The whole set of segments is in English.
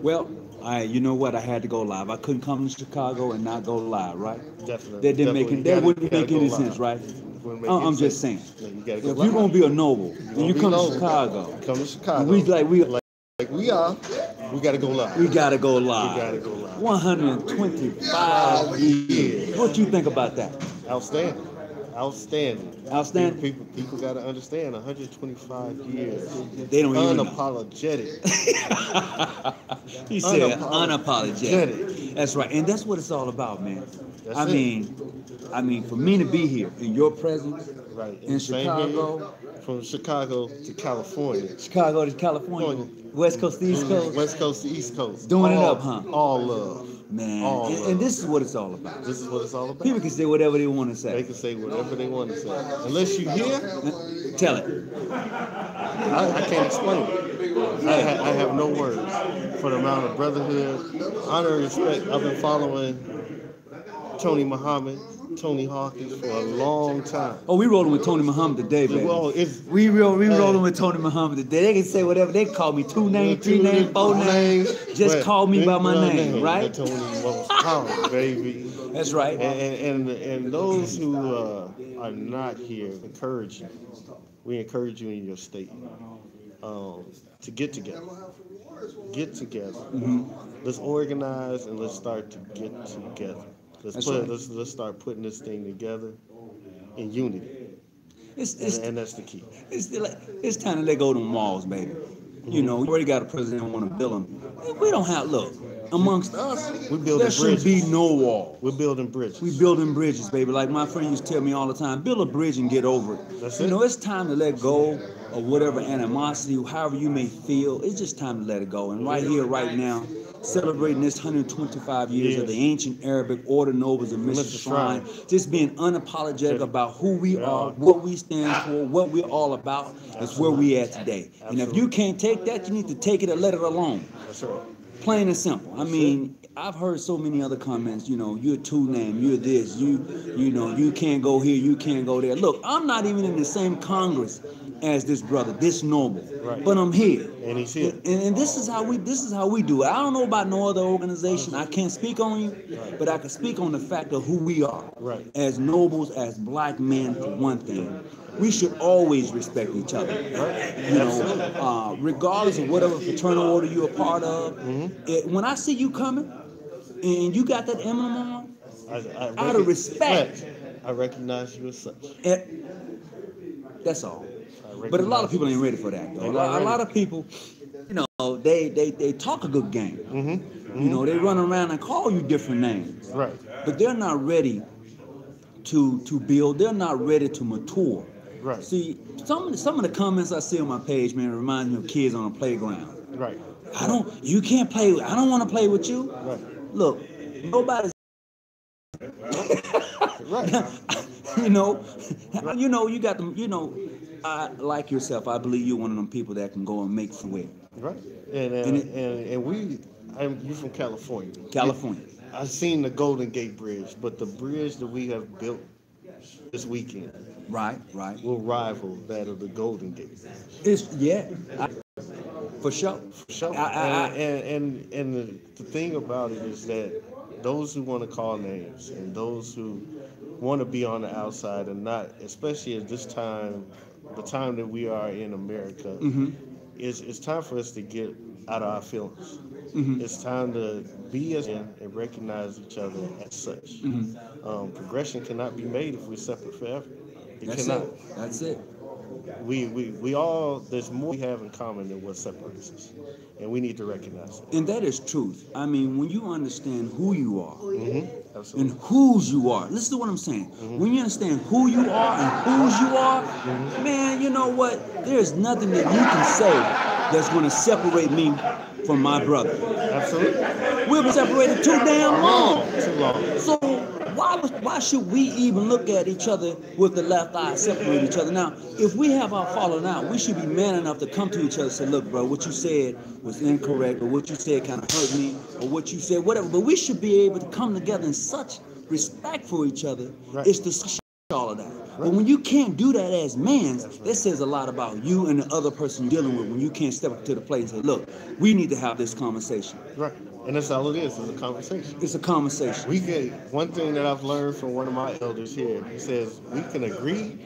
Well, you know what? I had to go live. I couldn't come to Chicago and not go live, right? Definitely, That didn't make definitely. it. That You wouldn't gotta make go any live. sense, right? Wouldn't make any I'm just sense. saying. Yeah, you gotta go If you're live. gonna be a noble You and gonna you be come to noble. Chicago, Come to and Chicago. we Like we are. We gotta go we live. gotta go We gotta live. go live. 125 years. Years. What you think about that? Outstanding. Outstanding. Outstanding. People got to understand 125 years. They don't even know. Unapologetic. He said Unapologetic. unapologetic. That's right, and that's what it's all about, man. That's I it. mean, for me to be here in your presence Right. in And same Chicago, here from Chicago to California. Chicago to California, West Coast to East Coast, West Coast to East Coast. doing it up, huh? All love. Man, All love. and this is what it's all about. This is what it's all about. People can say whatever they want to They say. can say whatever they want to say. Unless you hear, Tell it. I can't explain it. I have no words for the amount of brotherhood, honor, and respect. I've been following Tony Muhammad, Tony Hawkins for a long time. Oh, we rolling with Tony Muhammad today, baby. Well, we rolling with Tony Muhammad today. They can say whatever. They can call me 2 names, 3 names, 4 names. Just call me by my name, right? Tony was power, baby. That's right. And those who are not here, we encourage you in your state to get together. Get together. Mm-hmm. Let's organize and let's start to get together. Let's start putting this thing together in unity. And that's the key. It's time to let go of them walls, baby. Mm-hmm. You know, we already got a president who want to build them. We don't have, look, amongst us, there should be no wall. We're building bridges. We building bridges, baby. Like my friend used to tell me all the time, build a bridge and get over it. That's you it. know, it's time to let go of whatever animosity, however you may feel. It's just time to let it go. And right here, right now, celebrating this 125 years of the ancient Arabic order nobles of Mr. Shrine, just being unapologetic about who we are, what we stand for, what we're all about, is where we at today. And if you can't take that, you need to take it or let it alone. That's right. Plain and simple. I mean, I've heard so many other comments, you know, you're too name, you're this, you know, you can't go here, you can't go there. Look, I'm not even in the same Congress as this brother, this noble, right. But I'm here. And he's here. And this is how we do it. I don't know about no other organization. I can't speak on you, right. But I can speak on the fact of who we are. Right. As nobles, as black men, for one thing. We should always respect each other. Right. You know, regardless of whatever fraternal order you're a part of. Mm-hmm. When I see you coming and you got that emblem on, out of respect, I recognize you as such. That's all. But a lot of people ain't ready for that, though. A lot of people, you know, they talk a good game. Mm-hmm. Mm-hmm. You know, they run around and call you different names. Right. But they're not ready to build. They're not ready to mature. Right. See, some of the comments I see on my page, man, reminds me of kids on a playground. Right. You can't play. I don't want to play with you. Right. Look, nobody's. Right. you know, you got them. You know, like yourself, I believe you're one of them people that can go and make sweat. Right. You from California. California. I've seen the Golden Gate Bridge, but the bridge that we have built this weekend, right, will rival that of the Golden Gate Bridge. It's for sure. For sure. And the thing about it is that those who want to call names and those who want to be on the outside and not, especially at this time, the time that we are in America, it's time for us to get out of our feelings. Mm-hmm. It's time to be as and recognize each other as such. Mm-hmm. Progression cannot be made if we're separate forever. That's it. We all, there's more we have in common than what separates us, and we need to recognize that. And that is truth. I mean, when you understand who you are Absolutely. and whose you are, listen to what I'm saying. When you understand who you are and whose you are, man, you know what? There's nothing that you can say that's going to separate me from my brother. Absolutely. We've been separated too damn long. Too long. So why should we even look at each other with the left eye, separate each other? Now, if we have our falling out, we should be man enough to come to each other and say, look, bro, what you said was incorrect, or what you said kind of hurt me, or what you said, whatever. But we should be able to come together in such respect for each other. Right. It's the all of that. But when you can't do that as man, that says a lot about you and the other person you're dealing with when you can't step up to the plate and say, look, we need to have this conversation. Right. And that's all it is a conversation. It's a conversation. One thing that I've learned from one of my elders here, he says we can agree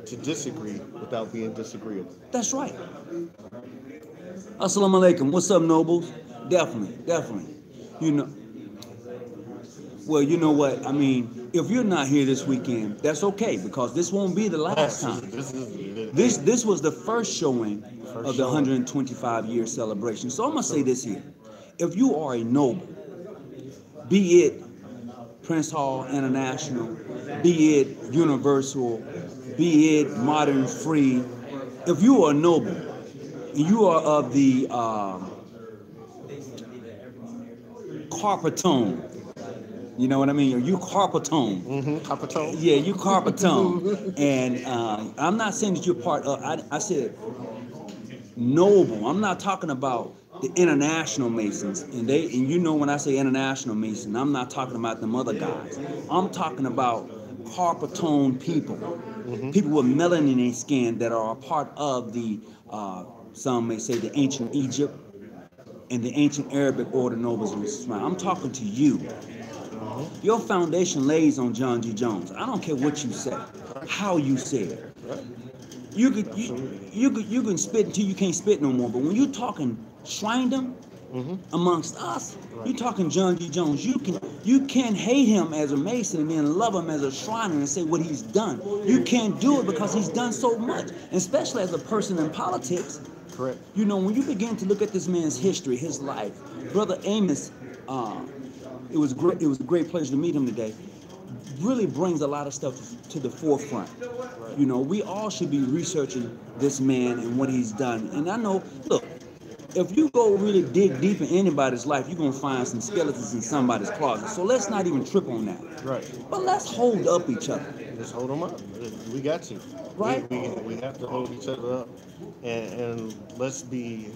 to disagree without being disagreeable. That's right. Assalamu alaikum. What's up, nobles? Definitely. You know, well, you know what? I mean, if you're not here this weekend, that's okay, because this won't be the last time. This was the first showing of the 125-year celebration. So I'm going to say this here. If you are a noble, be it Prince Hall International, be it Universal, be it Modern Free, if you are a noble, and you are of the carpetone, you know what I mean? You carpetone. Carpetone? Yeah, you carpetone. And I'm not saying that you're part of, I said noble. I'm not talking about the international Masons. And you know when I say international Mason, I'm not talking about them other guys. I'm talking about carpetone people. People with melanin in their skin that are a part of the, some may say, the ancient Egypt and the ancient Arabic order nobles in Islam. I'm talking to you. Your foundation lays on John G. Jones. I don't care what you say, how you say it. You can spit until you can't spit no more. But when you're talking Shrindom amongst us, you're talking John G. Jones. You can hate him as a Mason and then love him as a Shriner and say what he's done. You can't do it because he's done so much, and especially as a person in politics. Correct. You know, when you begin to look at this man's history, his life, Brother Amos, it was great. It was a great pleasure to meet him today. Really brings a lot of stuff to the forefront. You know, we all should be researching this man and what he's done. And I know, look, if you go really dig deep in anybody's life, you're gonna find some skeletons in somebody's closet. So let's not even trip on that. Right. But let's hold up each other. Let's hold them up. We got to. Right. We have to hold each other up, and let's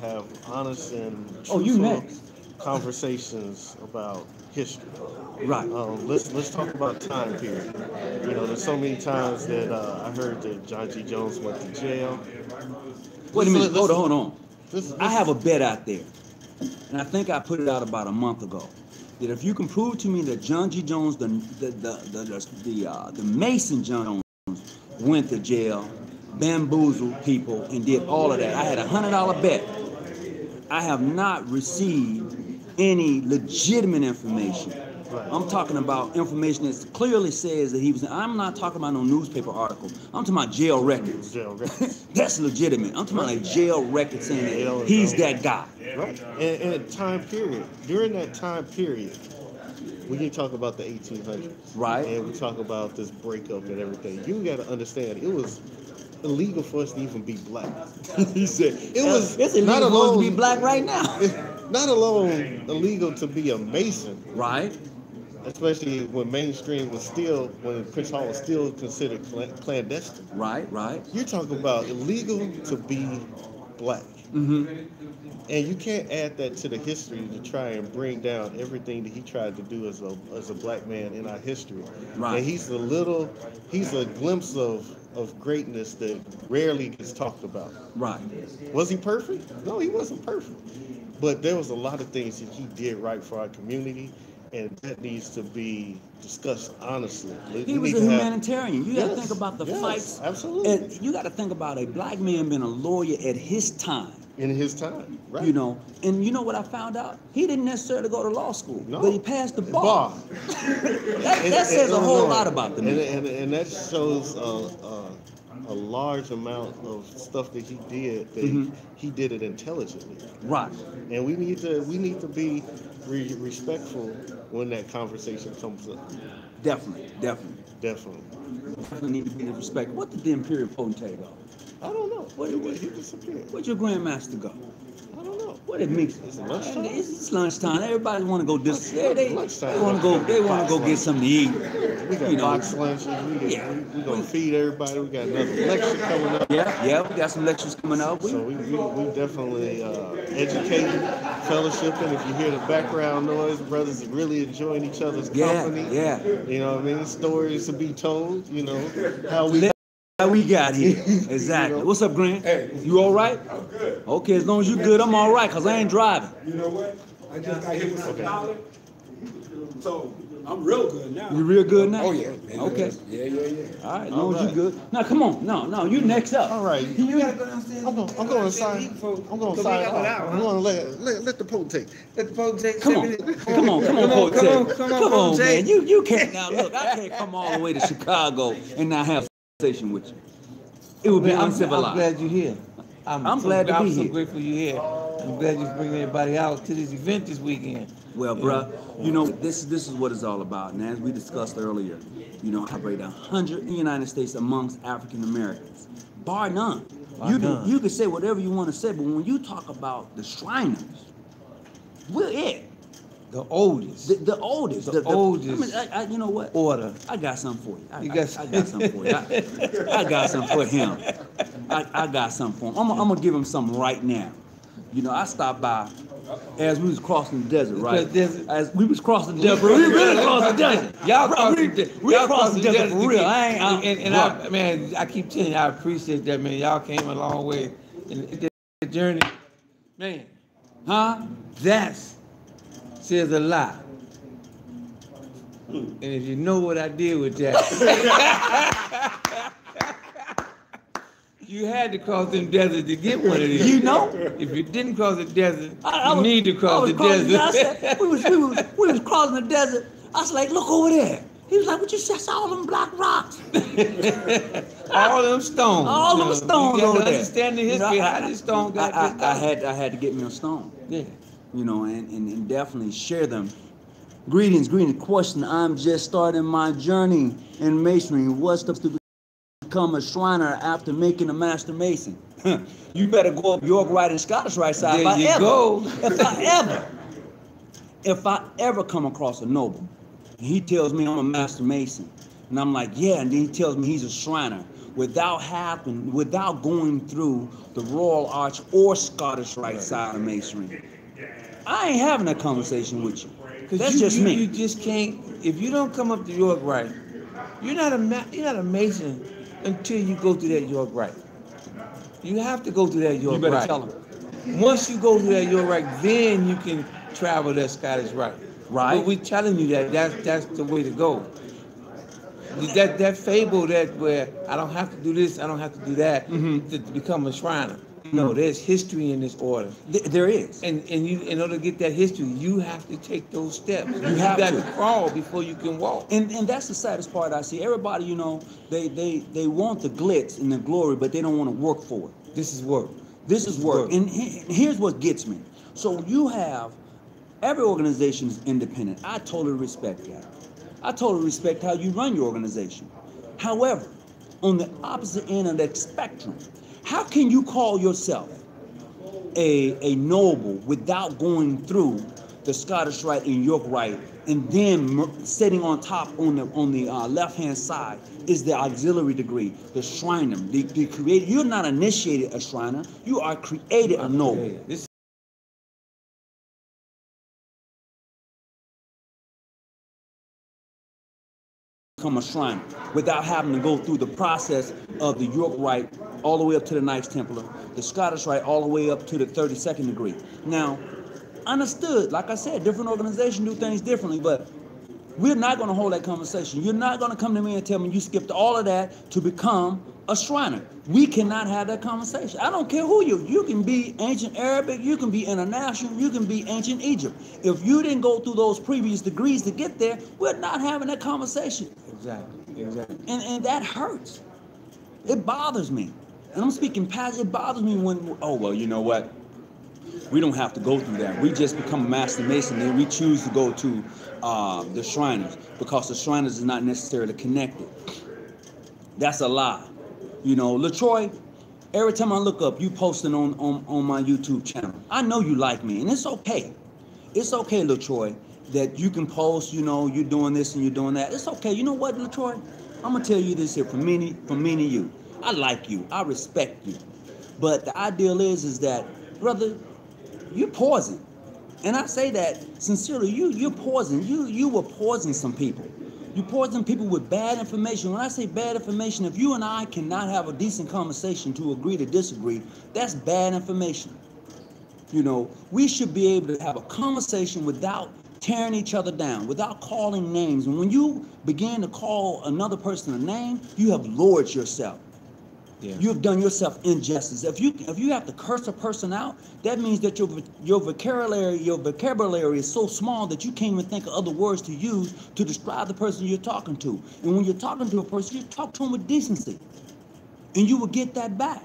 have honest and truthful conversations about history. Right. Let's talk about time period. You know, there's so many times that I heard that John G. Jones went to jail. Wait a minute. Hold on. I have a bet out there, and I think I put it out about a month ago, that if you can prove to me that John G. Jones, the Mason Jones, went to jail, bamboozled people, and did all of that, I had a $100 bet. I have not received any legitimate information. I'm talking about information that clearly says that he was. I'm not talking about no newspaper article. I'm talking about jail records. That's legitimate. I'm talking about a jail record saying that he's that guy. Right. And time period. During that time period, we can talk about the 1800s. Right. And we talk about this breakup and everything. You got to understand, it was illegal for us to even be black. He said it's illegal not for us to be black right now. Not alone illegal to be a Mason. Right. Especially when mainstream was still, when Prince Hall was still considered clandestine. Right. You're talking about illegal to be black. And you can't add that to the history to try and bring down everything that he tried to do as a black man in our history. Right. And he's a glimpse of greatness that rarely gets talked about. Right. Was he perfect? No, he wasn't perfect. But there was a lot of things that he did right for our community, and that needs to be discussed honestly. He was a humanitarian. You got to think about the fights. Absolutely. And you got to think about a black man being a lawyer at his time. In his time, right. You know, and you know what I found out? He didn't necessarily go to law school, no. but he passed the bar. that says a whole lot about the man. And that shows a large amount of stuff that he did, that he did it intelligently. Right. And we need to be respectful when that conversation comes up. Definitely. Definitely need to be respectful. What did the Imperial Potentate go? I don't know. He disappeared. Where'd your Grandmaster go? I don't know. What it makes It's lunchtime? it's lunchtime. Everybody want to go Lunchtime. they want to go get something to eat. We got box lunches. We gonna feed everybody. We got another lecture coming up. Yeah, we got some lectures coming up. So we definitely educating, fellowshipping. If you hear the background noise, brothers are really enjoying each other's company. Yeah. You know what I mean? Stories to be told. You know how we. How we got here. Exactly. You know? What's up, Grant? Hey. You all right? I'm good. Okay, as long as you good, I'm all right, because I ain't driving. You know what? I just got hit with some dollar. So I'm real good now. You real good now? Oh, yeah. Okay. Yeah. All right, as long as you good. Now, come on. No, you next up. All right. You gotta go downstairs. I'm going to sign. I'm going to sign off. I'm going to let the Pope take. Let the folks take. Come on, Come on, man. You can't now look. I can't come all the way to Chicago and not have a conversation with you. It would be uncivilized. I'm glad you're here. I'm glad to be I'm so here. grateful you're here. I'm glad you're bringing everybody out to this event this weekend. Well, bruh, you know, this is what it's all about. And as we discussed earlier, you know, I rate 100 in the United States amongst African Americans, bar none. You can say whatever you want to say, but when you talk about the Shriners, we're it. The oldest. The oldest. The oldest. I mean, you know what? Order. I got something for you. You got I got something for you. I got something for him. I got something for him. I'm gonna give him something right now. You know, I stopped by as we was crossing the desert, right? As we was crossing the desert, we really crossed the desert. Y'all crossed the desert for real. Man, I keep telling you, I appreciate that, man. Y'all came a long way in the journey. Man, that says a lot. And if you know what I did with that, you had to cross them deserts to get one of these. You know? If you didn't cross the desert, you need to cross the desert. We was crossing the desert. I was like, look over there. He was like, what you say? I saw all them black rocks. All them stones. All them stones you over there. Understand the history, how this stone got this I had to get me a stone. Yeah. You know, and definitely share them. Greetings. Question. I'm just starting my journey in masonry. What's the to become a Shriner after making a Master Mason? You better go up York Rite and Scottish Rite side. There you go. If I ever come across a noble, and he tells me I'm a Master Mason, and I'm like, yeah, and then he tells me he's a Shriner, without going through the Royal Arch or Scottish Rite side of masonry, I ain't having that conversation with you. That's just me. You just can't. If you don't come up to York Rite, you're not a Mason until you go through that York Rite. You have to go through that York Rite. You better tell him. Once you go through that York Rite, then you can travel that Scottish Rite. Right. But we're telling you that's the way to go. That fable that where I don't have to do this, I don't have to do that to become a Shriner. No, there's history in this order. There is. And you, in order to get that history, you have to take those steps. You have got to to crawl before you can walk. And that's the saddest part I see. Everybody, you know, they want the glitz and the glory, but they don't want to work for it. This is work. This is work. And here's what gets me. So you have, every organization is independent. I totally respect that. I totally respect how you run your organization. However, on the opposite end of that spectrum, how can you call yourself a noble without going through the Scottish Rite and York Rite, and then sitting on top on the left hand side is the auxiliary degree, the Shriner, the created. You're not initiated a Shriner. You are created a noble. Become a Shriner without having to go through the process of the York Rite all the way up to the Knights Templar, the Scottish Rite all the way up to the 32nd degree. Now, understood, like I said, different organizations do things differently, but we're not going to hold that conversation. You're not going to come to me and tell me you skipped all of that to become a Shriner. We cannot have that conversation. I don't care who you can be ancient Arabic, you can be international, you can be ancient Egypt. If you didn't go through those previous degrees to get there, we're not having that conversation. Exactly. And that hurts. It bothers me. And I'm speaking past, it bothers me when, oh, well, you know what? We don't have to go through that. We just become a Master Mason and we choose to go to the Shriners because the Shriners is not necessarily connected. That's a lie. You know, LaTroy, Every time I look up, you posting on my YouTube channel. I know you like me, and it's okay. It's okay, LaTroy, that you can post, you know, you're doing this and you're doing that. It's okay. You know what, LaTroy? I'm gonna tell you this here from me and you. I like you. I respect you. But the ideal is that, brother, you're poison. And I say that sincerely. You're poison. You will poison some people. You poison people with bad information. When I say bad information, if you and I cannot have a decent conversation to agree to disagree, that's bad information. You know, we should be able to have a conversation without tearing each other down, without calling names. And when you begin to call another person a name, you have lowered yourself. Yeah. You have done yourself injustice. If you have to curse a person out, that means that your vocabulary is so small that you can't even think of other words to use to describe the person you're talking to. And when you're talking to a person, you talk to them with decency, and you will get that back.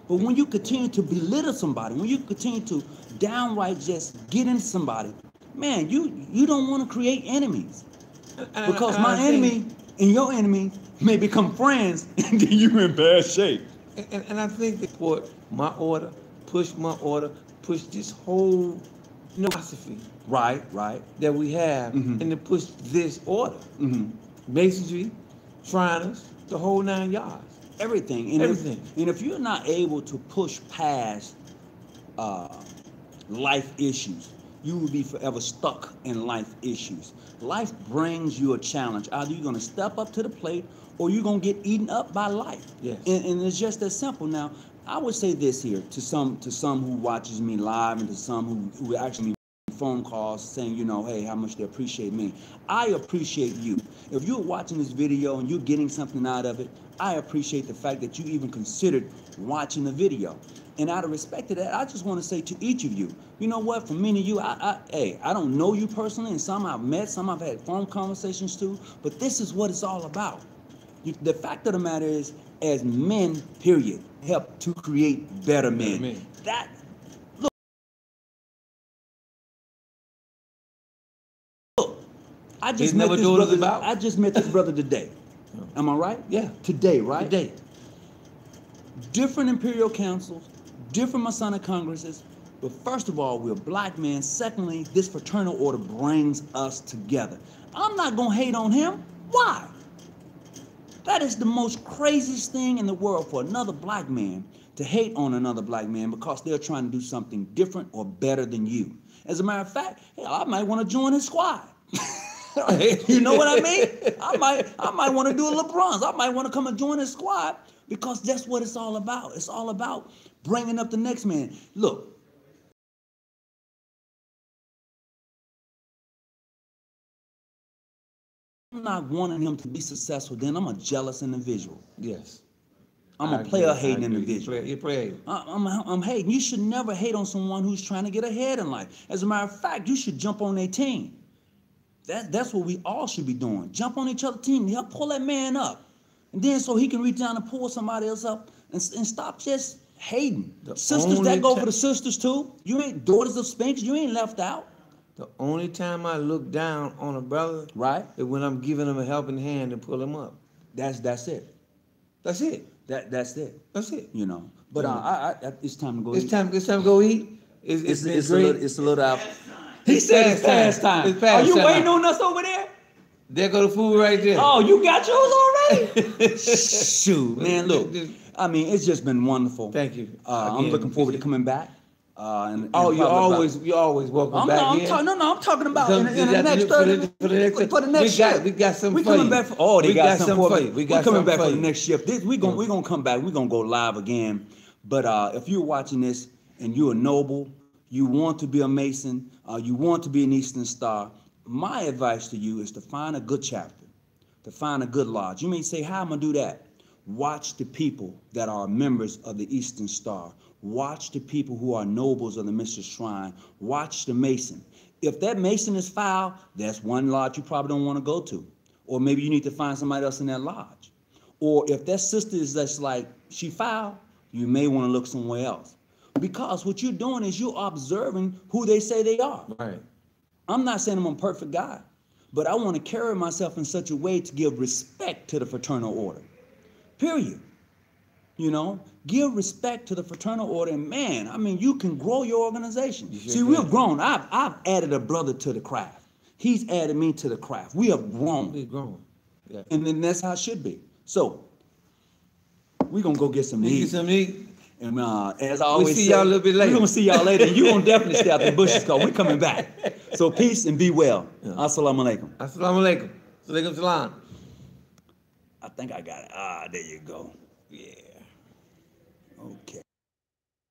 But when you continue to belittle somebody, when you continue to downright just get into somebody, man, you don't want to create enemies. Because my enemy and your enemy may become friends, and then you're in bad shape. And I think that for my order, push this whole philosophy. Right. That we have, and to push this order. Masonry, Shriners, the whole 9 yards. Everything. And Everything. If you're not able to push past life issues, you will be forever stuck in life issues. Life brings you a challenge. Either you're going to step up to the plate or you're going to get eaten up by life. Yes. And it's just that simple. Now, I would say this here to some who watches me live and to some who actually phone calls saying, you know, hey, how much they appreciate me. I appreciate you. If you're watching this video and you're getting something out of it, I appreciate the fact that you even considered watching the video. And out of respect to that, I just want to say to each of you, you know what, for many of you, I don't know you personally, and some I've met, some I've had phone conversations to, but this is what it's all about. The fact of the matter is, as men, period, help to create better men. That, look, I just met this brother today. Am I right? Yeah. Today, right? Today. Different imperial councils, different Masonic congresses, but first of all, we're black men. Secondly, this fraternal order brings us together. I'm not gonna hate on him. Why? That is the most craziest thing in the world for another black man to hate on another black man because they're trying to do something different or better than you. As a matter of fact, hell, I might want to join his squad. You know what I mean? I might want to do a LeBron's. I might want to come and join his squad because that's what it's all about. It's all about bringing up the next man. Look, I'm not wanting him to be successful, then I'm a jealous individual. Yes. I'm a player-hating individual. You're player. I'm hating. You should never hate on someone who's trying to get ahead in life. As a matter of fact, you should jump on their team. That's what we all should be doing. Jump on each other's team. Help pull that man up. And then so he can reach down and pull somebody else up and stop just hating. Sisters that go for the sisters too. You ain't daughters of Sphinx. You ain't left out. The only time I look down on a brother, right, is when I'm giving him a helping hand to pull him up. That's it. That's it. That's it. That's it. You know. But it's time to go. It's time to go eat. It's a little out. He said it's past time. Are you waiting on us over there? There go the food right there. Oh, you got yours already? Shoot, man, look. I mean, it's just been wonderful. Thank you. I'm looking forward to coming back. You're always welcome back here. I'm talking about in the next 30 for the next shift. We got something for you. We coming back for they got something for you. We coming back for the next shift. We're gonna come back. We're gonna go live again. But if you're watching this and you're a noble, you want to be a Mason, you want to be an Eastern Star, my advice to you is to find a good chapter, to find a good lodge. You may say, how am I gonna do that? Watch the people that are members of the Eastern Star. Watch the people who are nobles of the Mystery Shrine. Watch the Mason. If that Mason is foul, that's one lodge you probably don't want to go to. Or maybe you need to find somebody else in that lodge. Or if that sister is just like, she foul, you may want to look somewhere else. Because what you're doing is you're observing who they say they are. Right. I'm not saying I'm a perfect guy, but I want to carry myself in such a way to give respect to the fraternal order. Period. You know, give respect to the fraternal order, and man, I mean, you can grow your organization. You sure See, can. we've grown. I've added a brother to the craft. He's added me to the craft. We have grown, We're grown. Yeah. and then that's how it should be. So, we're gonna go get some to We eat. get something to eat. And as I always see say, y'all a little bit later. We're gonna see y'all later, and you're gonna definitely stay out the bushes because we're coming back. So peace and be well. Yeah. Assalamu alaikum. Assalamu alaikum. Alaikum salam. I think I got it. Ah, there you go. Yeah. Okay.